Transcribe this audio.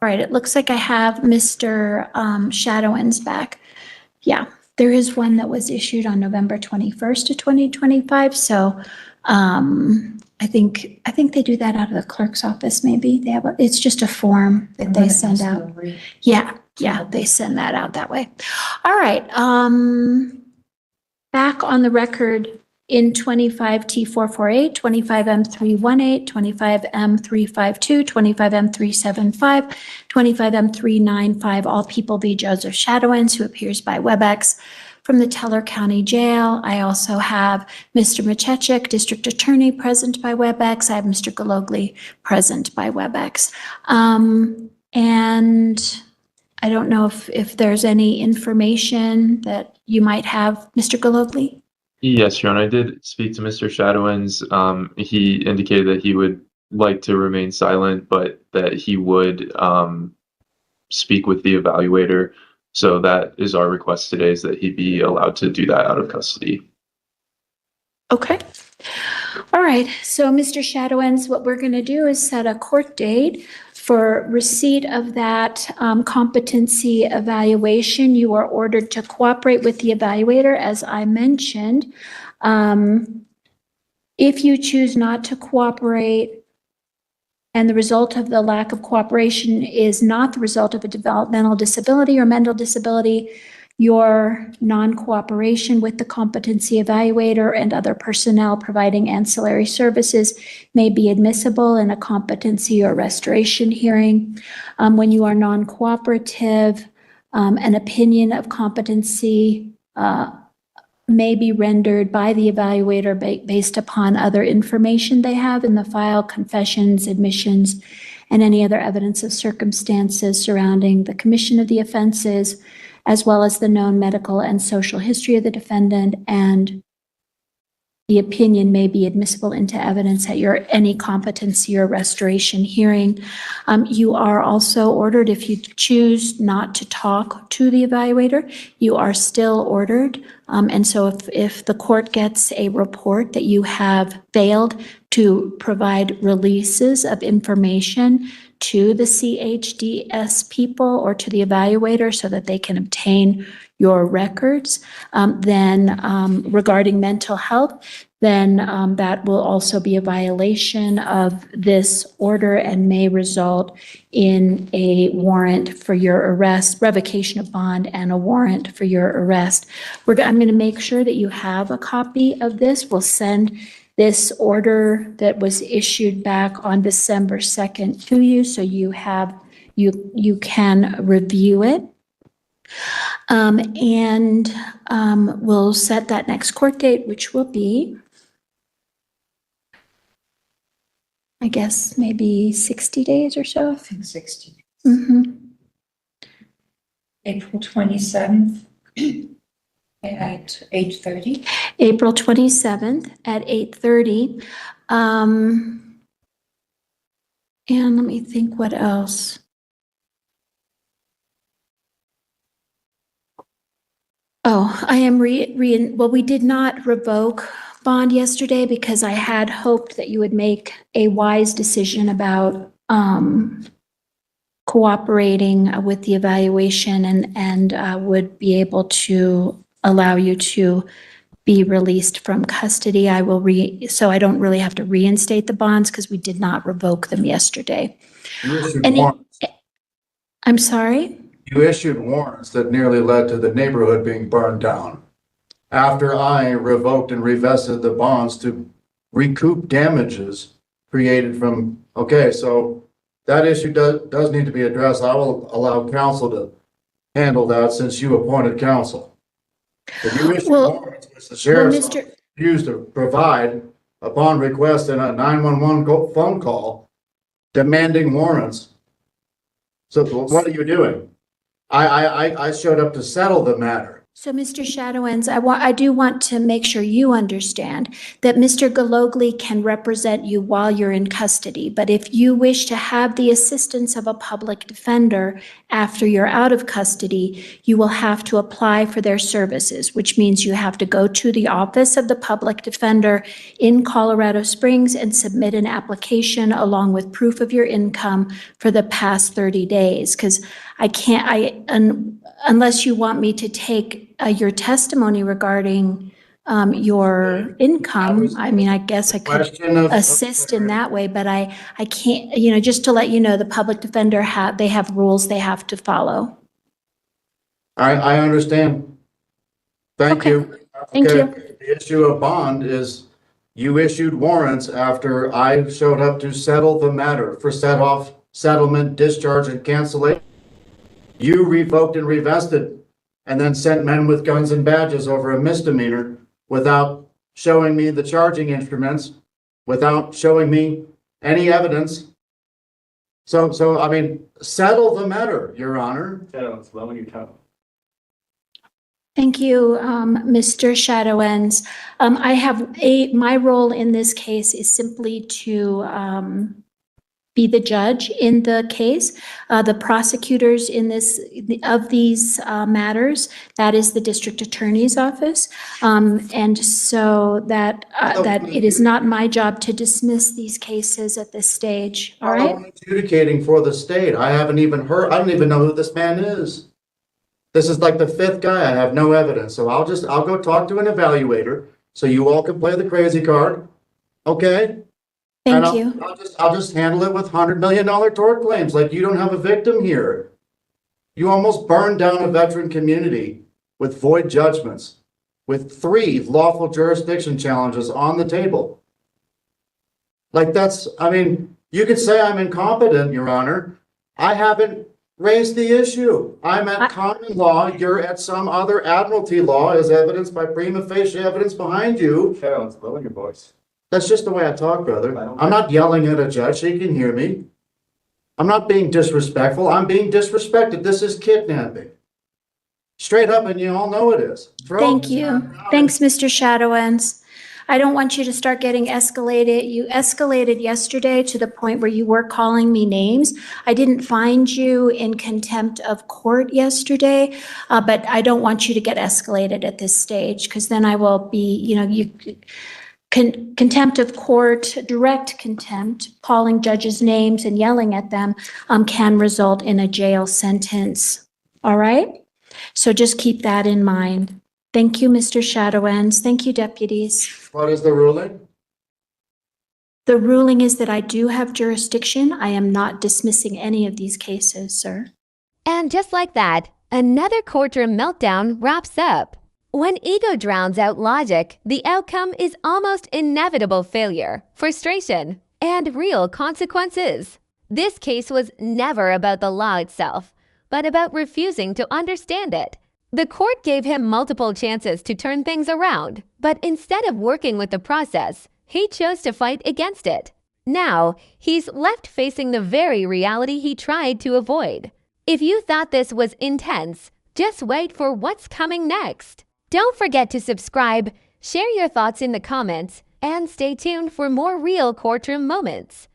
All right, it looks like I have Mr. Shadowins back. Yeah, there is one that was issued on November 21st of 2025. So I think they do that out of the clerk's office, maybe. They have it's just a form that they send out. Yeah, they send that out that way. All right. Back on the record in 25T448, 25M318, 25M352, 25M375, 25M395, all people v. Joseph Shadowins, who appears by WebEx from the Teller County Jail. I also have Mr. Machechik, District Attorney, present by WebEx. I have Mr. Gologly present by WebEx. And I don't know if there's any information that you might have, Mr. Gologly? Yes, Your Honor, I did speak to Mr. Shadowins. He indicated that he would like to remain silent, but that he would speak with the evaluator. So that is our request today, is that he be allowed to do that out of custody. Okay. All right. So, Mr. Shadowins, what we're going to do is set a court date for receipt of that competency evaluation. You are ordered to cooperate with the evaluator, as I mentioned. If you choose not to cooperate, and the result of the lack of cooperation is not the result of a developmental disability or mental disability, your non-cooperation with the competency evaluator and other personnel providing ancillary services may be admissible in a competency or restoration hearing. When you are non-cooperative, an opinion of competency may be rendered by the evaluator based upon other information they have in the file, confessions, admissions, and any other evidence of circumstances surrounding the commission of the offenses, as well as the known medical and social history of the defendant, and the opinion may be admissible into evidence at any competency or restoration hearing. You are also ordered, if you choose not to talk to the evaluator, you are still ordered. And so if the court gets a report that you have failed to provide releases of information to the CHDS people or to the evaluator so that they can obtain your records, then regarding mental health, then that will also be a violation of this order and may result in a warrant for your arrest, revocation of bond, and a warrant for your arrest. I'm going to make sure that you have a copy of this. We'll send this order that was issued back on December 2nd to you, so you can review it. We'll set that next court date, which will be, I guess, maybe 60 days or so. I think 60. April 27th at 8:30. April 27th at 8:30. And let me think what else. Oh, I am well, we did not revoke bond yesterday because I had hoped that you would make a wise decision about cooperating with the evaluation and would be able to allow you to be released from custody. So I don't really have to reinstate the bonds because we did not revoke them yesterday. You issued warrants. I'm sorry? You issued warrants that nearly led to the neighborhood being burned down. After I revoked and revested the bonds to recoup damages created from, okay, so that issue does need to be addressed. I will allow counsel to handle that since you appointed counsel. If you issued warrants, which the sheriff's refused to provide a bond request and a 911 phone call demanding warrants. So what are you doing? I showed up to settle the matter. So, Mr. Shadowins, I do want to make sure you understand that Mr. Galogly can represent you while you're in custody. But if you wish to have the assistance of a public defender after you're out of custody, you will have to apply for their services, which means you have to go to the office of the public defender in Colorado Springs and submit an application along with proof of your income for the past 30 days. Because unless you want me to take your testimony regarding your income, I mean, I guess I could Question of. assist in that way, but I can't, just to let you know, the public defender they have rules they have to follow. I understand. Thank Okay. you. Thank Okay. you. The issue of bond is you issued warrants after I showed up to settle the matter for set off, settlement, discharge, and cancellation. You revoked and revested and then sent men with guns and badges over a misdemeanor without showing me the charging instruments, without showing me any evidence. So, I mean, settle the matter, Your Honor. Thank you, Mr. Shadowins. My role in this case is simply to be the judge in the case. The prosecutors of these matters, that is the district attorney's office. And so that it is not my job to dismiss these cases at this stage, all right? I'm adjudicating for the state. I don't even know who this man is. This is like the fifth guy. I have no evidence. So I'll go talk to an evaluator so you all can play the crazy card. Okay? Thank you. I'll just handle it with $100 million tort claims. Like, you don't have a victim here. You almost burned down a veteran community with void judgments, with 3 lawful jurisdiction challenges on the table. Like, you could say I'm incompetent, Your Honor. I haven't raised the issue. I'm at common law. You're at some other admiralty law, as evidenced by prima facie evidence behind you. Let's lower your voice. That's just the way I talk, brother. I'm not yelling at a judge. She can hear me. I'm not being disrespectful. I'm being disrespected. This is kidnapping. Straight up, and you all know it is. Thank you. Thanks, Mr. Shadowins. I don't want you to start getting escalated. You escalated yesterday to the point where you were calling me names. I didn't find you in contempt of court yesterday, but I don't want you to get escalated at this stage, because then I will be, contempt of court, direct contempt, calling judges names and yelling at them can result in a jail sentence. All right? So just keep that in mind. Thank you, Mr. Shadowins. Thank you, deputies. What is the ruling? The ruling is that I do have jurisdiction. I am not dismissing any of these cases, sir. And just like that, another courtroom meltdown wraps up. When ego drowns out logic, the outcome is almost inevitable failure, frustration, and real consequences. This case was never about the law itself, but about refusing to understand it. The court gave him multiple chances to turn things around, but instead of working with the process, he chose to fight against it. Now, he's left facing the very reality he tried to avoid. If you thought this was intense, just wait for what's coming next. Don't forget to subscribe, share your thoughts in the comments, and stay tuned for more real courtroom moments.